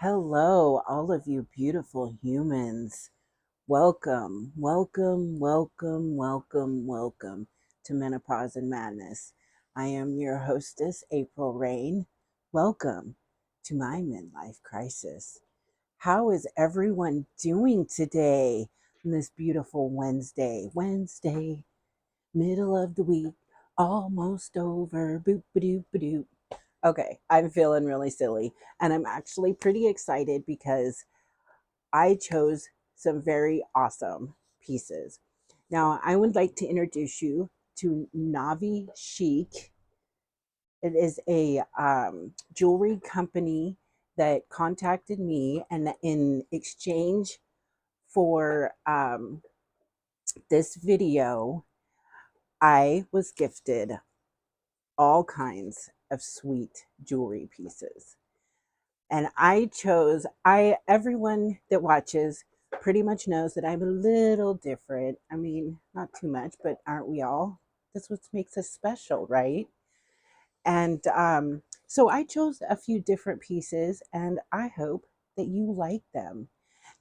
Hello, all of you beautiful humans. Welcome, welcome, welcome, welcome, welcome to Menopause and Madness. I am your hostess, April Rain. Welcome to my midlife crisis. How is everyone doing today on this beautiful Wednesday? Wednesday, middle of the week, almost over. Boop ba doop ba doop. Okay, I'm feeling really silly. And I'm actually pretty excited because I chose some very awesome pieces. Now, I would like to introduce you to Navichic. It is a jewelry company that contacted me, and in exchange for this video, I was gifted all kinds of sweet jewelry pieces. And I chose, I everyone that watches pretty much knows that I'm a little different. I mean, not too much, but aren't we all? That's what makes us special, right? And so I chose a few different pieces, and I hope that you like them.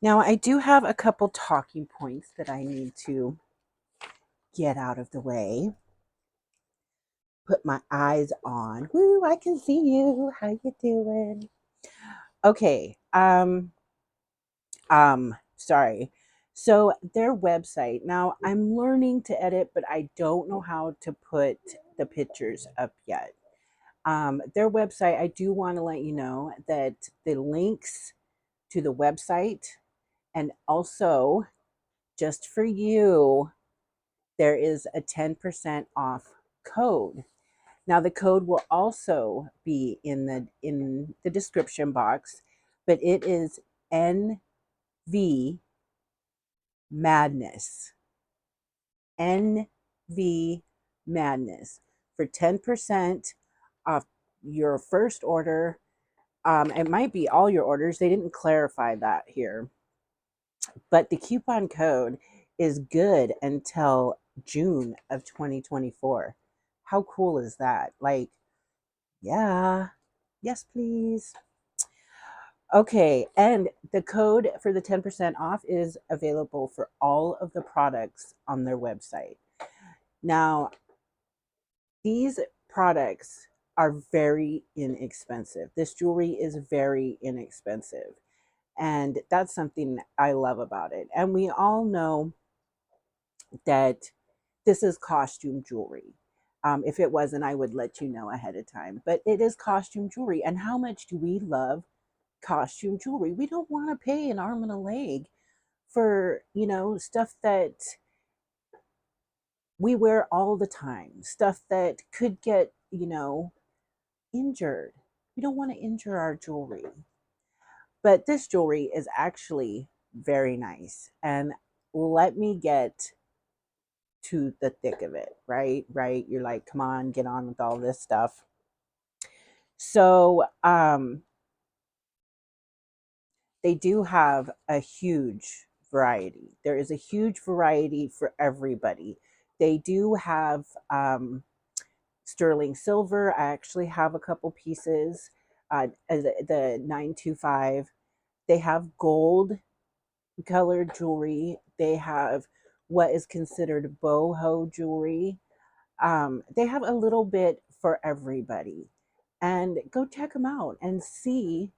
Now, I do have a couple talking points that I need to get out of the way. Put my eyes on. Woo, I can see you. How you doing? Okay. Sorry. So their website. Now I'm learning to edit, but I don't know how to put the pictures up yet. Their website, I do want to let you know that the links to the website and also just for you, there is a 10% off code. Now the code will also be in the description box, but it is NV Madness. NV Madness for 10% off your first order. It might be all your orders. They didn't clarify that here, but the coupon code is good until June of 2024. How cool is that? Like, yeah, yes, please. Okay, and the code for the 10% off is available for all of the products on their website. Now, these products are very inexpensive. This jewelry is very inexpensive. And that's something I love about it. And we all know that this is costume jewelry. If it wasn't, I would let you know ahead of time. But it is costume jewelry. And how much do we love costume jewelry? We don't want to pay an arm and a leg for, stuff that we wear all the time, stuff that could get, injured. We don't want to injure our jewelry. But this jewelry is actually very nice. And let me get to the thick of it, right? Right? You're like, come on, get on with all this stuff. So, they do have a huge variety. There is a huge variety for everybody. They do have sterling silver. I actually have a couple pieces. The 925. They have gold colored jewelry. They have what is considered boho jewelry. They have a little bit for everybody. And go check them out and see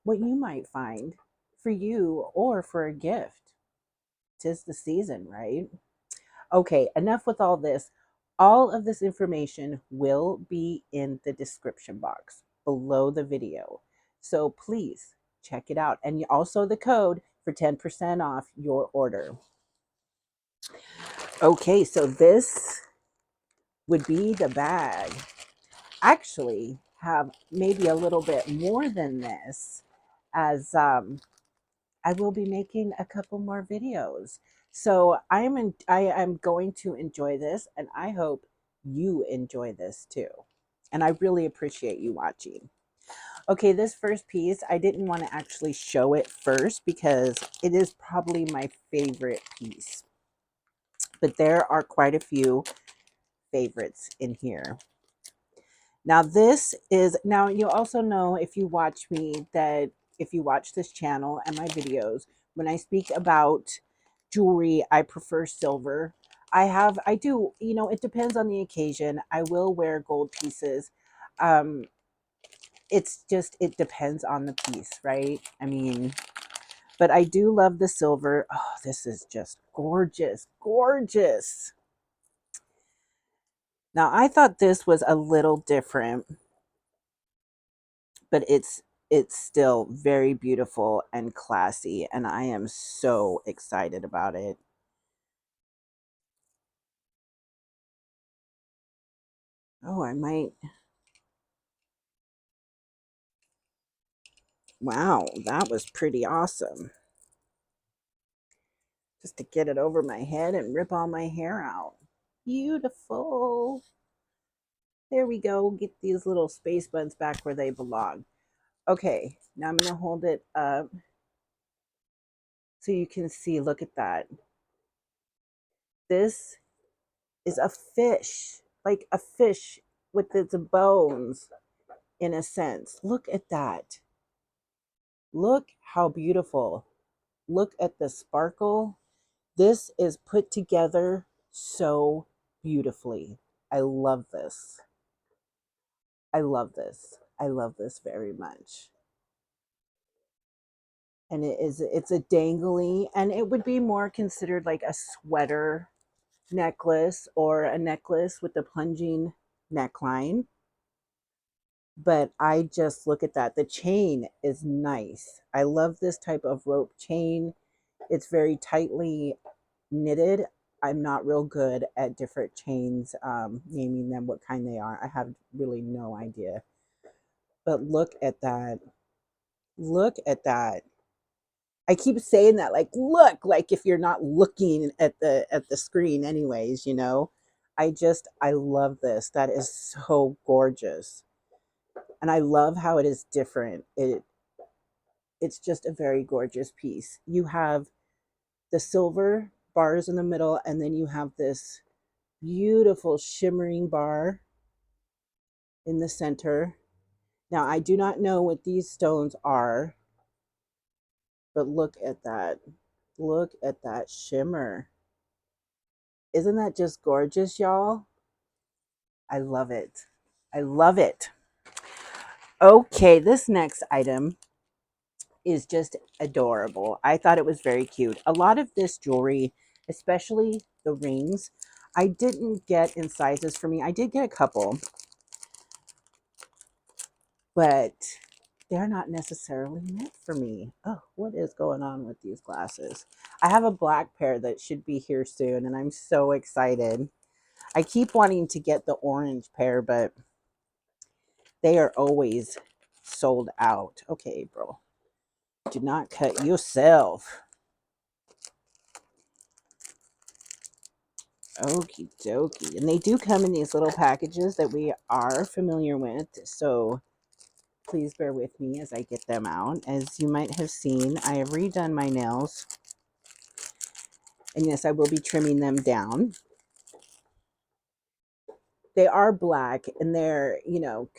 what you might find for you or for a gift. 'Tis the season, right? Okay, enough with all this. All of this information will be in the description box below the video. So please check it out. And also the code for 10% off your order. Okay, so this would be the bag. Actually, have maybe a little bit more than this, as I will be making a couple more videos. So I am going to enjoy this, and I hope you enjoy this too. And I really appreciate you watching. Okay, this first piece, I didn't want to actually show it first because it is probably my favorite piece. But there are quite a few favorites in here. Now this is, now you also know if you watch me that if you watch this channel and my videos, when I speak about jewelry, I prefer silver. I do, you know, it depends on the occasion. I will wear gold pieces. Um, it's just, it depends on the piece, right? I mean, but I do love the silver. Oh, this is just gorgeous, gorgeous. Now, I thought this was a little different, but it's still very beautiful and classy, and I am so excited about it. Oh, I might. Wow, that was pretty awesome. Just to get it over my head and rip all my hair out. Beautiful. There we go. Get these little space buns back where they belong. Okay, now I'm going to hold it up so you can see. Look at that. This is a fish, like a fish with its bones, in a sense. Look at that. Look how beautiful. Look at the sparkle. This is put together so beautifully. I love this. I love this. I love this very much. And it's a dangly, and it would be more considered like a sweater necklace or a necklace with the plunging neckline. But I just look at that. The chain is nice. I love this type of rope chain. It's very tightly knitted. I'm not real good at different chains, naming them what kind they are. I have really no idea. But look at that. Look at that. I keep saying that, like, look, like if you're not looking at the screen anyways, you know. I love this. That is so gorgeous. And I love how it is different. It's just a very gorgeous piece. You have the silver bars in the middle, and then you have this beautiful shimmering bar in the center. Now, I do not know what these stones are, but look at that. Look at that shimmer. Isn't that just gorgeous, y'all? I love it. I love it. Okay, this next item is just adorable. I thought it was very cute. A lot of this jewelry, especially the rings, I didn't get in sizes for me. I did get a couple, but they're not necessarily meant for me. Oh, what is going on with these glasses? I have a black pair that should be here soon, and I'm so excited. I keep wanting to get the orange pair, but they are always sold out. Okay, April, do not cut yourself. Okie dokie. And they do come in these little packages that we are familiar with. So please bear with me as I get them out. As you might have seen, I have redone my nails. And yes, I will be trimming them down. They are black, and they're, you know,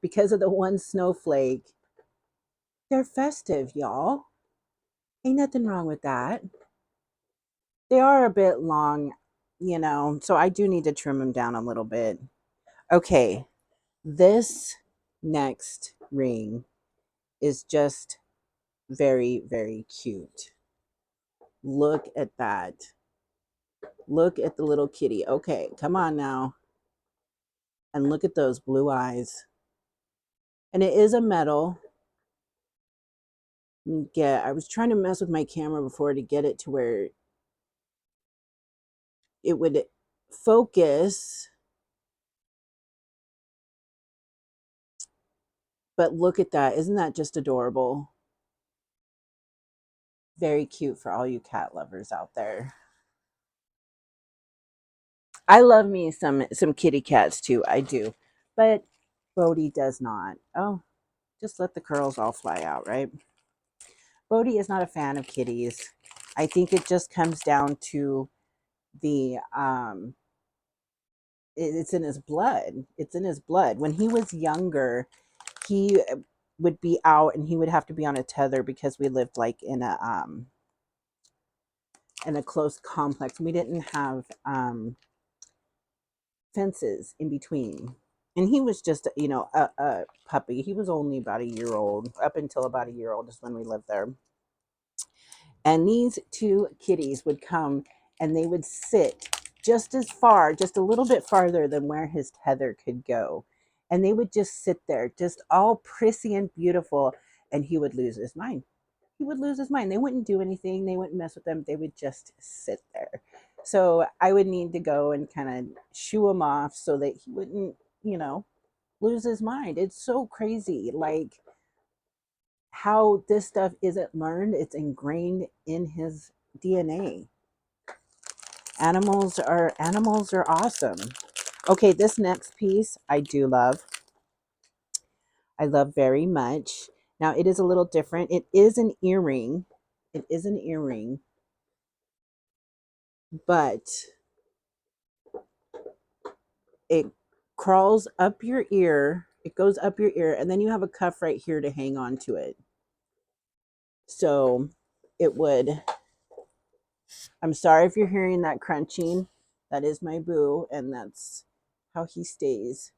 because of the one snowflake, they're festive, y'all. Ain't nothing wrong with that. They are a bit long, you know, so I do need to trim them down a little bit. Okay, this next ring is just very, very cute. Look at that. Look at the little kitty. Okay, come on now. And look at those blue eyes. And it is a metal. Yeah, I was trying to mess with my camera before to get it to where it would focus. But look at that. Isn't that just adorable? Very cute for all you cat lovers out there. I love me some kitty cats too. I do. But Bodhi does not. Oh, just let the curls all fly out, right? Bodhi is not a fan of kitties. I think it just comes down to the it's in his blood. It's in his blood. When he was younger, he would be out and he would have to be on a tether because we lived like in a close complex. We didn't have fences in between. And he was just, a puppy. He was only about a year old. Up until about a year old is when we lived there. And these two kitties would come and they would sit just as far, just a little bit farther than where his tether could go. And they would just sit there, just all prissy and beautiful. And he would lose his mind. He would lose his mind. They wouldn't do anything. They wouldn't mess with them. They would just sit there. So I would need to go and kind of shoo him off so that he wouldn't, lose his mind. It's so crazy. Like, how this stuff isn't learned, it's ingrained in his DNA. Animals are awesome. Okay, this next piece I do love. I love very much. Now it is a little different. It is an earring. It is an earring, but it crawls up your ear. It goes up your ear, and then you have a cuff right here to hang on to it. So it would, I'm sorry if you're hearing that crunching. That is my boo, and that's how he stays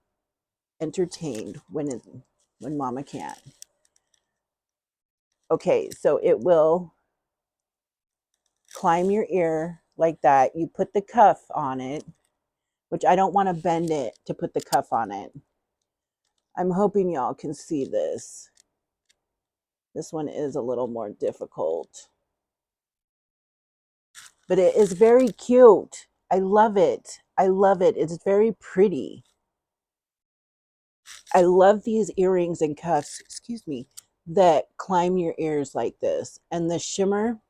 entertained when mama can't. Okay, so it will climb your ear like that. You put the cuff on it, which I don't want to bend it to put the cuff on it. I'm hoping y'all can see this. This one is a little more difficult, but it is very cute. I love it. I love it. It's very pretty. I love these earrings and cuffs, excuse me, that climb your ears like this. And the shimmer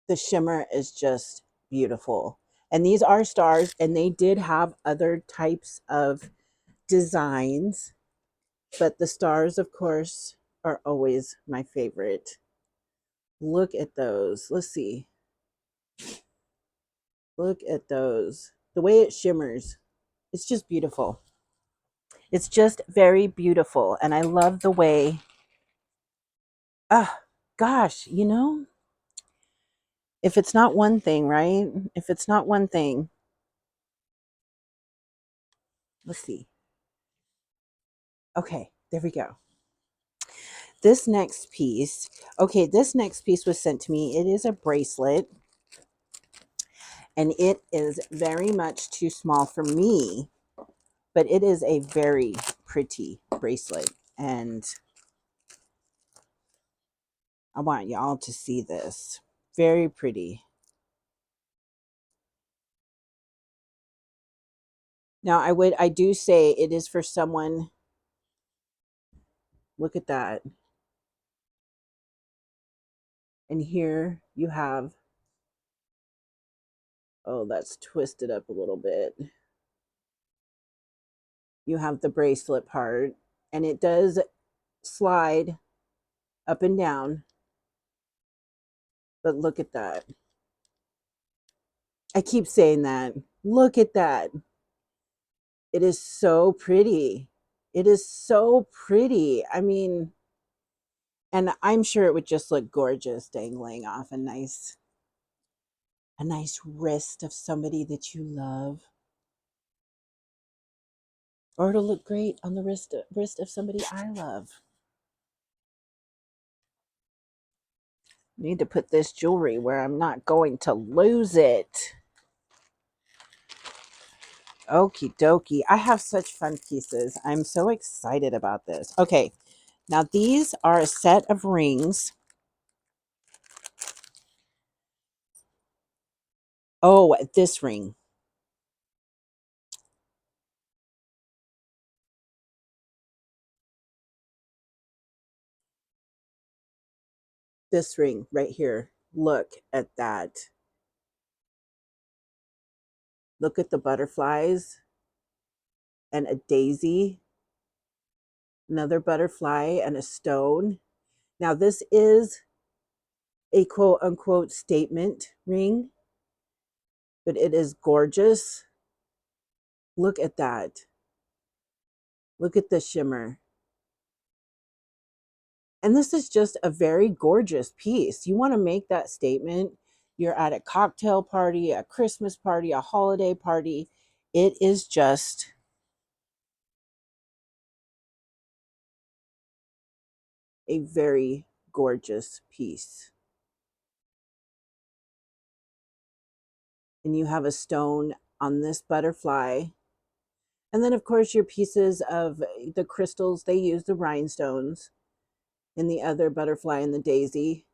is just beautiful. And these are stars, and they did have other types of designs, but the stars, of course, are always my favorite. Look at those. Let's see. Look at those. The way it shimmers, it's just beautiful. It's just very beautiful. And I love the way, gosh, if it's not one thing, right? If it's not one thing, let's see. Okay, there we go. This next piece, okay, this next piece was sent to me. It is a bracelet, and it is very much too small for me, but it is a very pretty bracelet, and I want y'all to see this. Very pretty. Now, I do say it is for someone. Look at that. And here you have, oh, that's twisted up a little bit. You have the bracelet part, and it does slide up and down. But look at that. I keep saying that. Look at that. It is so pretty. It is so pretty. I mean, and I'm sure it would just look gorgeous dangling off a nice wrist of somebody that you love. Or it'll look great on the wrist of somebody I love. Need to put this jewelry where I'm not going to lose it. Okie dokie. I have such fun pieces. I'm so excited about this. Okay, now these are a set of rings. Oh, this ring. This ring right here. Look at that. Look at the butterflies and a daisy, another butterfly and a stone. Now, this is a quote unquote statement ring, but it is gorgeous. Look at that. Look at the shimmer. And this is just a very gorgeous piece. You want to make that statement. You're at a cocktail party, a Christmas party, a holiday party. It is just a very gorgeous piece. And you have a stone on this butterfly. And then, of course, your pieces of the crystals, they use the rhinestones in the other butterfly and the daisy.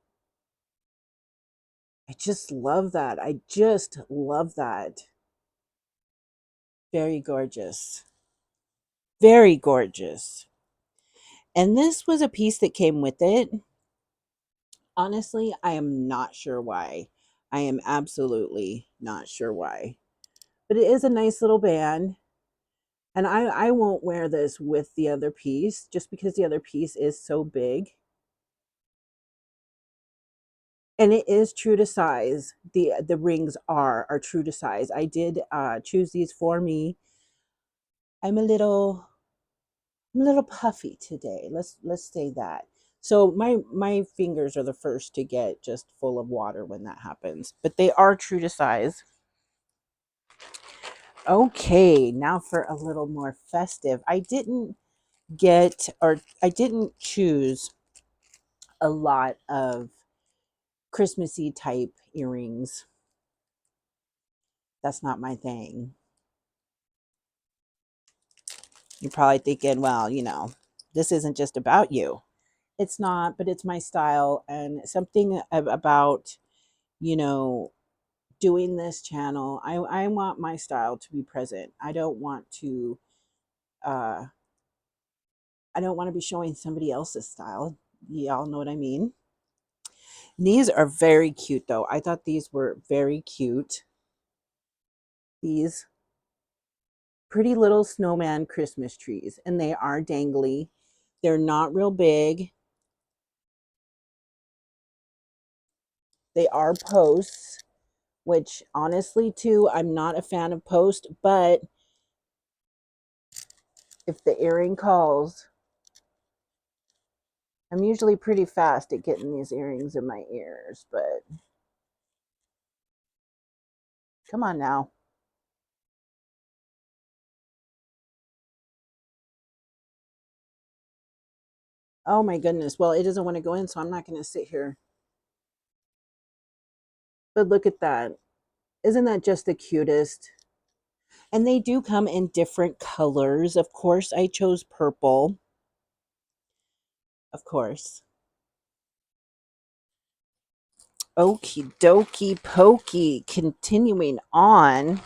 I just love that. I just love that. Very gorgeous. Very gorgeous. And this was a piece that came with it. Honestly, I am not sure why. I am absolutely not sure why. But it is a nice little band. And I won't wear this with the other piece just because the other piece is so big. And it is true to size. The rings are true to size. I did choose these for me. I'm a little puffy today. Let's say that. So my fingers are the first to get just full of water when that happens. But they are true to size. Okay, now for a little more festive. I didn't choose a lot of Christmassy type earrings. That's not my thing. You're probably thinking, well, this isn't just about you. It's not, but it's my style and something about, you know, doing this channel. I want my style to be present. Uh, I don't want to be showing somebody else's style. Y'all know what I mean? These are very cute though. I thought these were very cute. These pretty little snowman Christmas trees, and they are dangly. They're not real big. They are posts, which honestly too, I'm not a fan of post, but if the earring calls, I'm usually pretty fast at getting these earrings in my ears, but come on now. Oh my goodness. Well, it doesn't want to go in, so I'm not going to sit here. But look at that. Isn't that just the cutest? And they do come in different colors. Of course, I chose purple. Of course. Okie dokie pokey. Continuing on.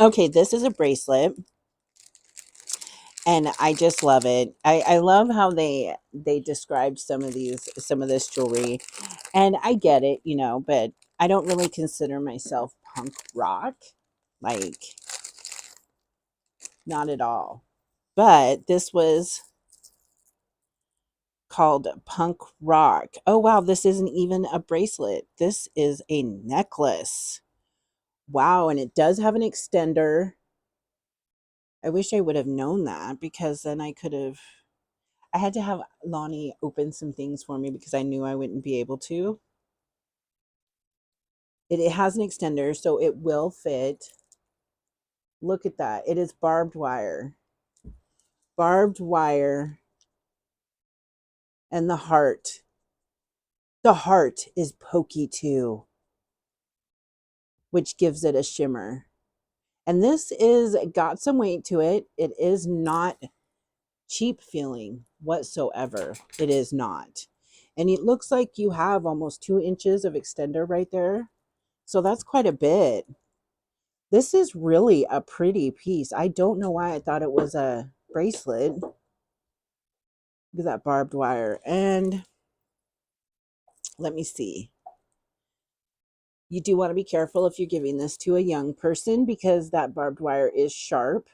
Okay, this is a bracelet. And I just love it. I love how they described some of this jewelry. And I get it, but I don't really consider myself punk rock. Like, not at all. But this was called punk rock. Oh wow, this isn't even a bracelet. This is a necklace. Wow, and it does have an extender. I wish I would have known that because then I had to have Lonnie open some things for me because I knew I wouldn't be able to. It has an extender, so it will fit. Look at that. It is barbed wire. Barbed wire and the heart. The heart is pokey too, which gives it a shimmer. And this is got some weight to it. It is not cheap feeling whatsoever. It is not. And it looks like you have almost 2 inches of extender right there. So that's quite a bit. This is really a pretty piece. I don't know why I thought it was a bracelet. Look at that barbed wire. And let me see. You do want to be careful if you're giving this to a young person because that barbed wire is sharp.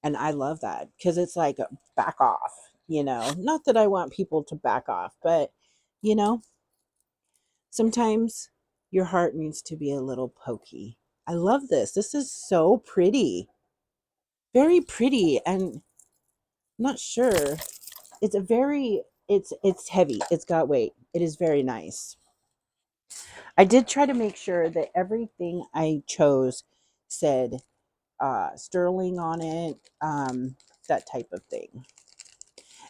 And I love that because it's like back off. Not that I want people to back off, but you know, sometimes your heart needs to be a little pokey. I love this. This is so pretty. Very pretty, and I'm not sure. It's a very it's heavy. It's got weight. It is very nice. I did try to make sure that everything I chose said sterling on it, that type of thing.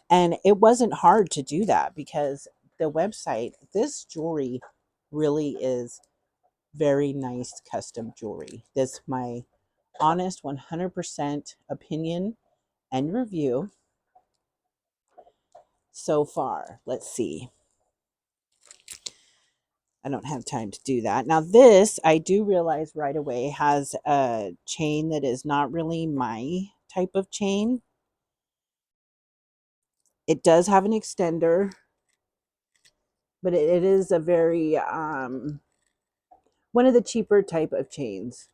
And it wasn't hard to do that because the website, this jewelry really is very nice custom jewelry. This my honest 100% opinion and review so far. Let's see. I don't have time to do that. Now this, I do realize right away, has a chain that is not really my type of chain. It does have an extender, but it is a very one of the cheaper type of chains.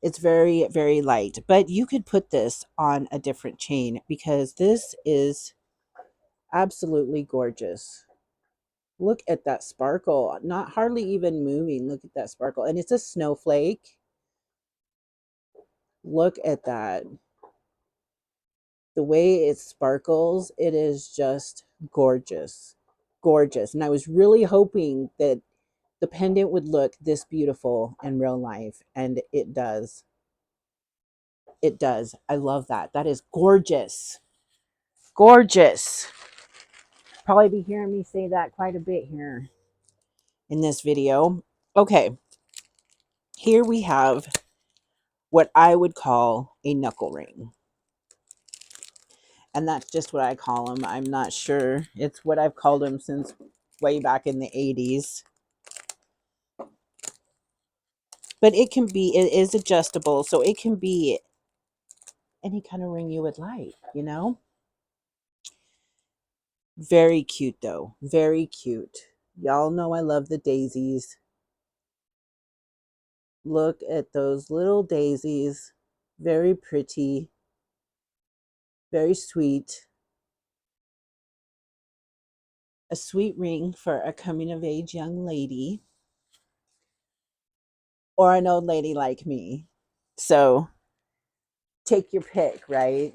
It's very, very light, but you could put this on a different chain because this is absolutely gorgeous. Look at that sparkle, not hardly even moving. Look at that sparkle, and it's a snowflake. Look at that. The way it sparkles, it is just gorgeous. Gorgeous. And I was really hoping that the pendant would look this beautiful in real life, and it does. It does. I love that. That is gorgeous. Gorgeous. Probably be hearing me say that quite a bit here in this video. Okay, here we have what I would call a knuckle ring. And that's just what I call them. I'm not sure. It's what I've called them since way back in the 80s. But it can be, it is adjustable. So it can be any kind of ring you would like, you know? Very cute though. Very cute. Y'all know I love the daisies. Look at those little daisies. Very pretty. Very sweet. A sweet ring for a coming of age young lady or an old lady like me. So take your pick, right?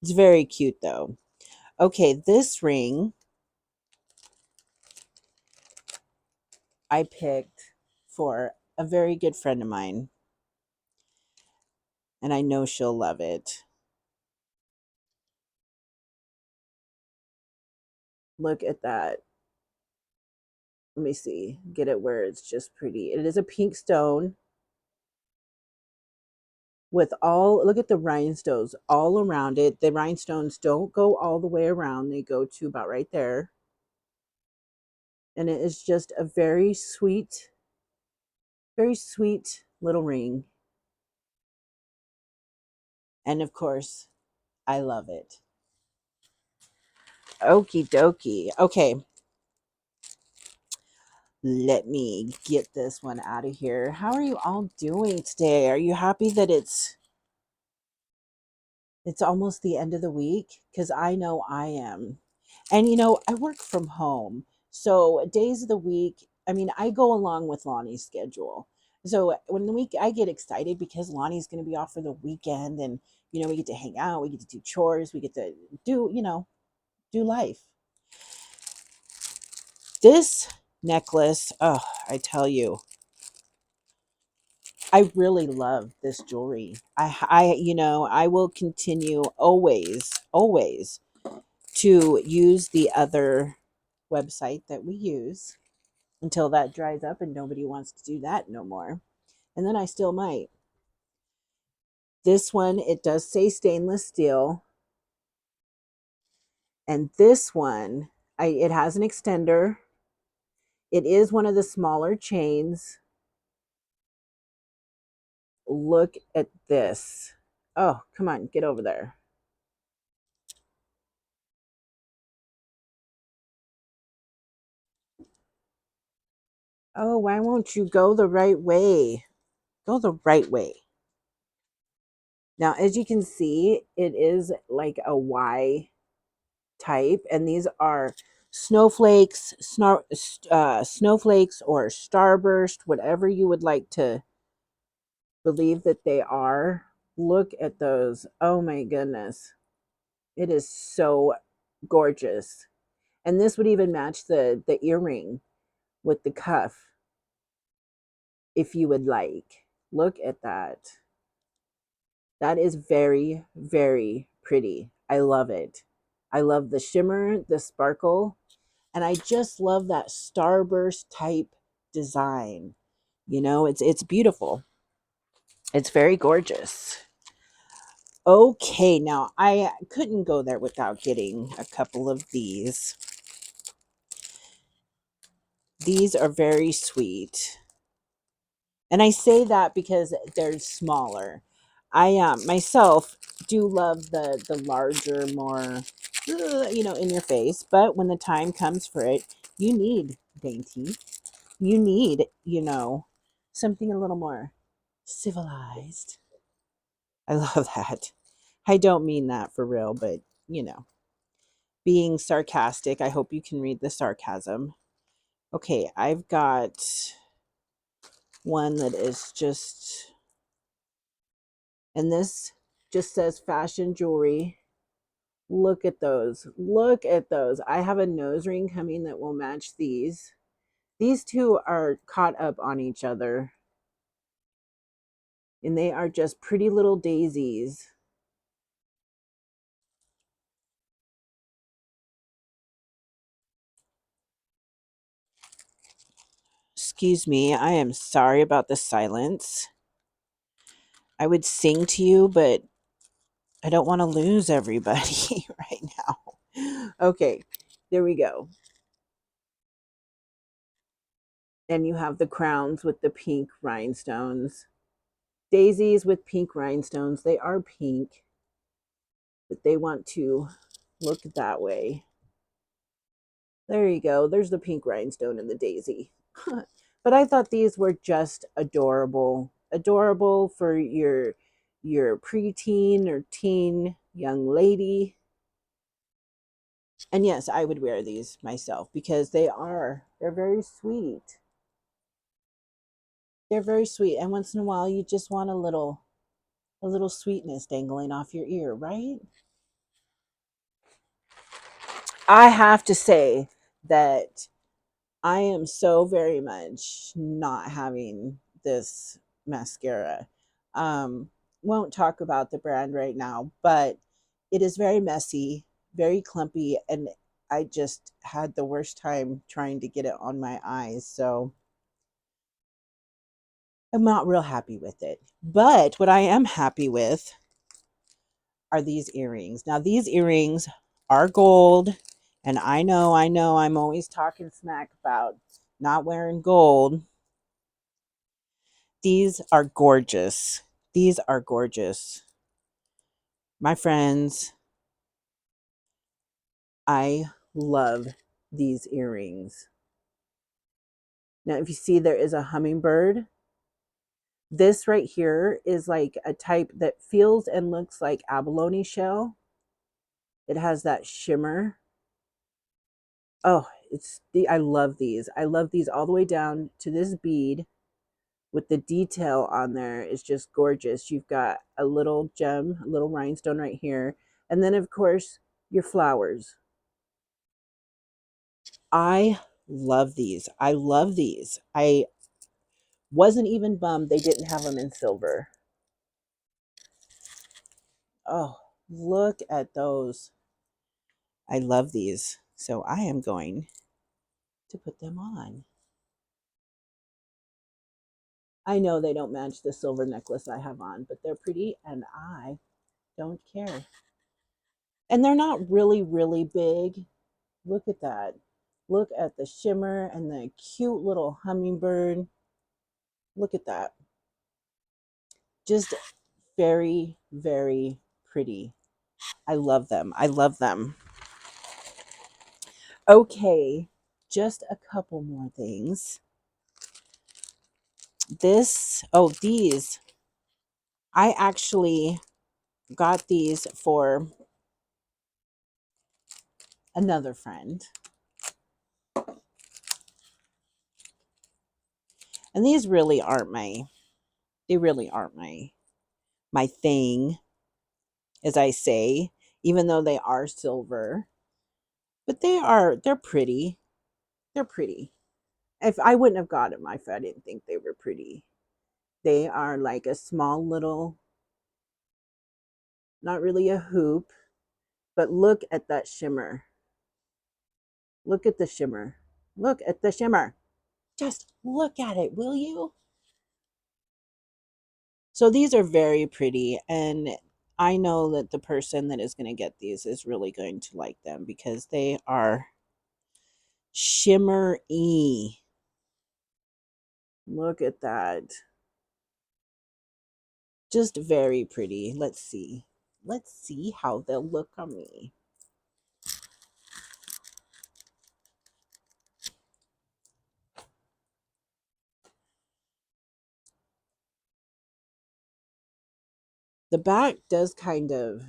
It's very cute though. Okay, this ring I picked for a very good friend of mine, and I know she'll love it. Look at that. Let me see. Get it where it's just pretty. It is a pink stone with all, look at the rhinestones all around it. The rhinestones don't go all the way around, they go to about right there. And it is just a very sweet little ring. And of course, I love it. Okie dokie. Okay. Let me get this one out of here. How are you all doing today? Are you happy that it's almost the end of the week? Because I know I am. And you know, I work from home. So days of the week, I mean, I go along with Lonnie's schedule. So when the week I get excited because Lonnie's going to be off for the weekend, and you know, we get to hang out, we get to do chores, we get to do, you know, do life. This necklace, oh, I tell you, I really love this jewelry. You know, I will continue always to use the other website that we use until that dries up and nobody wants to do that no more. And then I still might. This one, it does say stainless steel. And this one, it has an extender. It is one of the smaller chains. Look at this. Oh, come on, get over there. Oh, why won't you go the right way? Go the right way. Now, as you can see, it is like a Y type, and these are snowflakes or starburst, whatever you would like to believe that they are. Look at those. Oh my goodness. It is so gorgeous. And this would even match the earring with the cuff if you would like. Look at that. That is very, very pretty. I love it. I love the shimmer, the sparkle, and I just love that starburst type design. You know, it's beautiful. It's very gorgeous. Okay, now I couldn't go there without getting a couple of these. These are very sweet. And I say that because they're smaller. I myself do love the larger, more in your face, but when the time comes for it, you need dainty. You need, something a little more civilized. I love that. I don't mean that for real, but being sarcastic, I hope you can read the sarcasm. Okay, I've got one that is just, and this just says fashion jewelry. Look at those. Look at those. I have a nose ring coming that will match these. These two are caught up on each other, and they are just pretty little daisies. Excuse me, I am sorry about the silence. I would sing to you, but I don't want to lose everybody right now. Okay, there we go. And you have the crowns with the pink rhinestones. Daisies with pink rhinestones. They are pink, but they want to look that way. There you go. There's the pink rhinestone and the daisy. But I thought these were just adorable. Adorable for your preteen or teen young lady. And yes, I would wear these myself because they're very sweet. They're very sweet. And once in a while you just want a little sweetness dangling off your ear, right? I have to say that I am so very much not having this mascara. Um, won't talk about the brand right now, but it is very messy, very clumpy, and I just had the worst time trying to get it on my eyes. So I'm not real happy with it. But what I am happy with are these earrings. Now, these earrings are gold, and I know, I'm always talking smack about not wearing gold. These are gorgeous. These are gorgeous. My friends, I love these earrings. Now, if you see, there is a hummingbird. This right here is like a type that feels and looks like abalone shell. It has that shimmer. Oh, I love these. I love these all the way down to this bead with the detail on there is just gorgeous. You've got a little gem, a little rhinestone right here. And then, of course, your flowers. I love these. I love these. I wasn't even bummed they didn't have them in silver. Oh, look at those. I love these. So I am going to put them on. I know they don't match the silver necklace I have on, but they're pretty and I don't care. And they're not really, really big. Look at that. Look at the shimmer and the cute little hummingbird. Look at that. Just very, very pretty. I love them. I love them. Okay, just a couple more things. These, I actually got these for another friend. And these really aren't my thing, as I say, even though they are silver. But they're pretty. They're pretty. If I wouldn't have got them if I didn't think they were pretty. They are like a small little, not really a hoop, but look at that shimmer. Look at the shimmer. Look at the shimmer. Just look at it, will you? So these are very pretty, and I know that the person that is going to get these is really going to like them because they are shimmery. Look at that. Just very pretty. Let's see. Let's see how they'll look on me. The back does kind of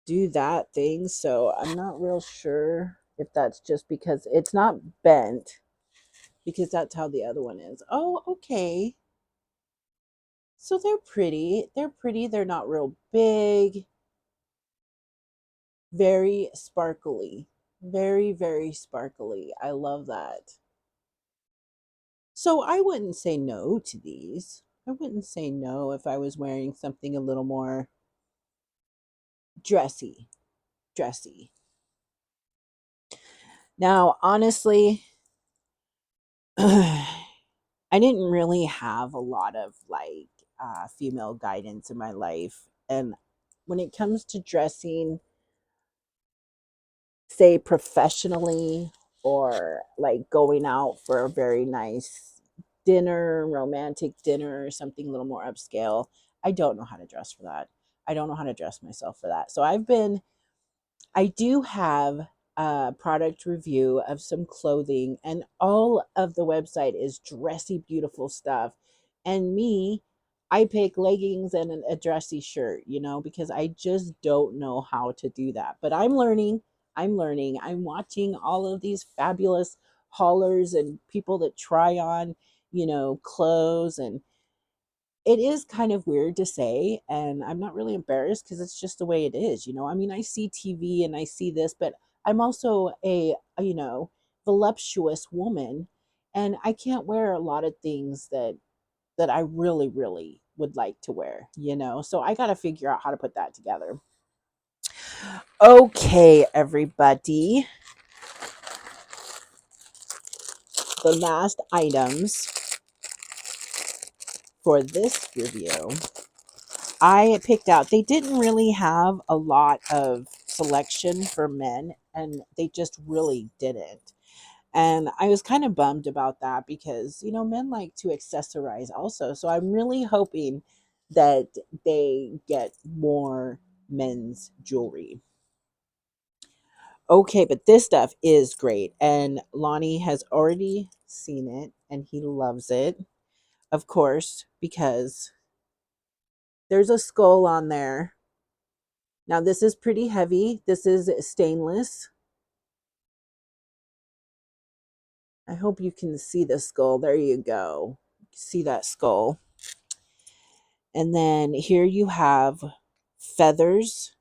do that thing, so I'm not real sure if that's just because it's not bent, because that's how the other one is. Oh, okay. So they're pretty. They're pretty. They're not real big. Very sparkly. Very, very sparkly. I love that. So I wouldn't say no to these. I wouldn't say no if I was wearing something a little more dressy. Dressy. Now, honestly, I didn't really have a lot of like female guidance in my life. And when it comes to dressing, say professionally, or like going out for a very nice dinner, romantic dinner, or something a little more upscale, I don't know how to dress for that. I don't know how to dress myself for that. So I do have a product review of some clothing, and all of the website is dressy, beautiful stuff. And me, I pick leggings and a dressy shirt, because I just don't know how to do that. But I'm learning. I'm learning. I'm watching all of these fabulous haulers and people that try on, clothes, and it is kind of weird to say, and I'm not really embarrassed because it's just the way it is. I mean, I see TV and I see this, but I'm also a voluptuous woman, and I can't wear a lot of things that I really, really would like to wear. So I got to figure out how to put that together. Okay, everybody. The last items for this review I picked out, they didn't really have a lot of selection for men, and they just really didn't. And I was kind of bummed about that because, men like to accessorize also. So I'm really hoping that they get more men's jewelry. Okay, but this stuff is great. And Lonnie has already seen it and he loves it, of course, because there's a skull on there. Now, this is pretty heavy. This is stainless. I hope you can see the skull. There you go. See that skull. And then here you have feathers.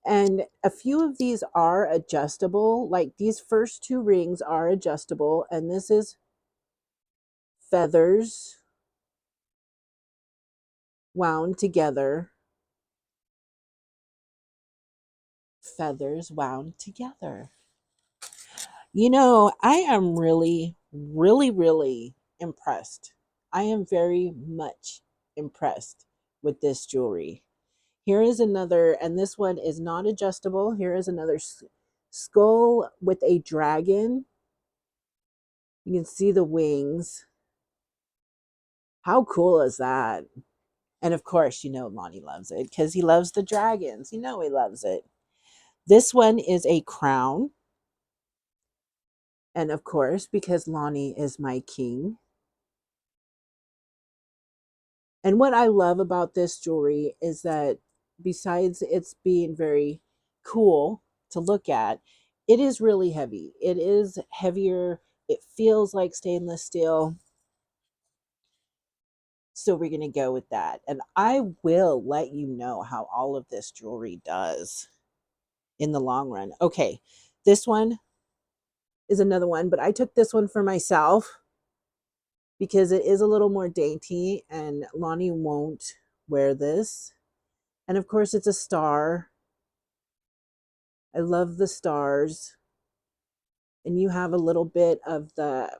And a few of these are adjustable. Like these first two rings are adjustable. And this is feathers wound together. Feathers wound together. I am really, really, really impressed. I am very much impressed with this jewelry. Here is another, and this one is not adjustable. Here is another skull with a dragon. You can see the wings. How cool is that? And of course, Lonnie loves it because he loves the dragons. He loves it. This one is a crown. And of course, because Lonnie is my king. And what I love about this jewelry is that besides it's being very cool to look at, it is really heavy. It is heavier. It feels like stainless steel. So we're going to go with that. And I will let you know how all of this jewelry does in the long run. Okay, this one is another one, but I took this one for myself because it is a little more dainty and Lonnie won't wear this. And of course, it's a star. I love the stars. And you have a little bit of the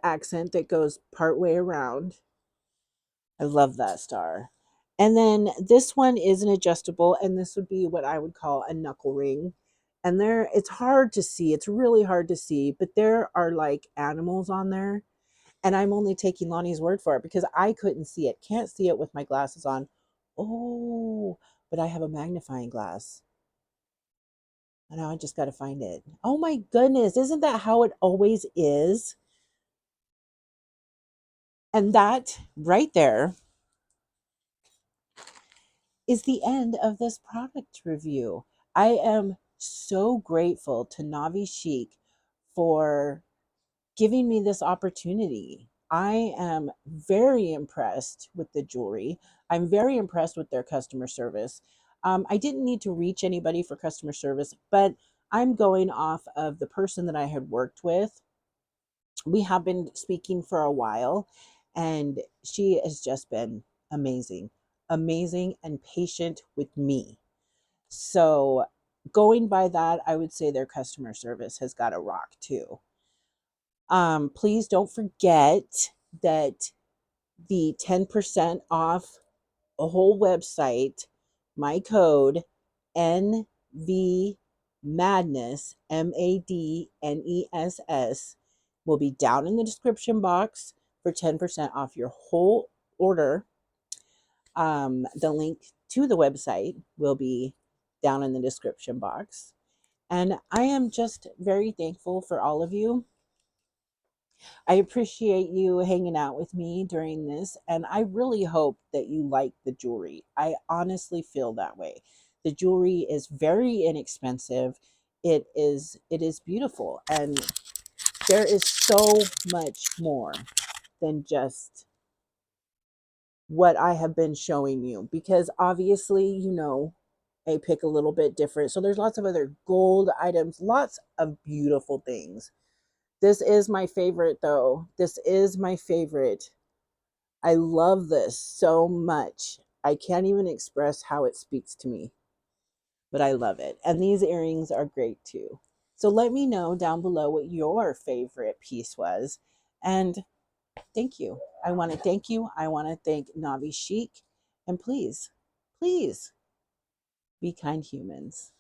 accent that goes part way around. I love that star. And then this one is an adjustable, and this would be what I would call a knuckle ring. And there, it's hard to see. It's really hard to see, but there are like animals on there. And I'm only taking Lonnie's word for it because I couldn't see it. Can't see it with my glasses on. Oh, but I have a magnifying glass. And now I just got to find it. Oh my goodness. Isn't that how it always is? And that right there is the end of this product review. I am so grateful to Navichic for giving me this opportunity. I am very impressed with the jewelry. I'm very impressed with their customer service. I didn't need to reach anybody for customer service, but I'm going off of the person that I had worked with. We have been speaking for a while, and she has just been amazing, amazing, and patient with me. So, going by that, I would say their customer service has got a rock too. Please don't forget that the 10% off a whole website, my code NV Madness, MADNESS, will be down in the description box for 10% off your whole order. The link to the website will be down in the description box. And I am just very thankful for all of you. I appreciate you hanging out with me during this, and I really hope that you like the jewelry. I honestly feel that way. The jewelry is very inexpensive. It is beautiful, and there is so much more than just what I have been showing you, because obviously, I pick a little bit different. So there's lots of other gold items, lots of beautiful things. This is my favorite though. This is my favorite. I love this so much. I can't even express how it speaks to me, but I love it. And these earrings are great too. So let me know down below what your favorite piece was. And thank you. I want to thank you. I want to thank Navichic. And please, please be kind humans.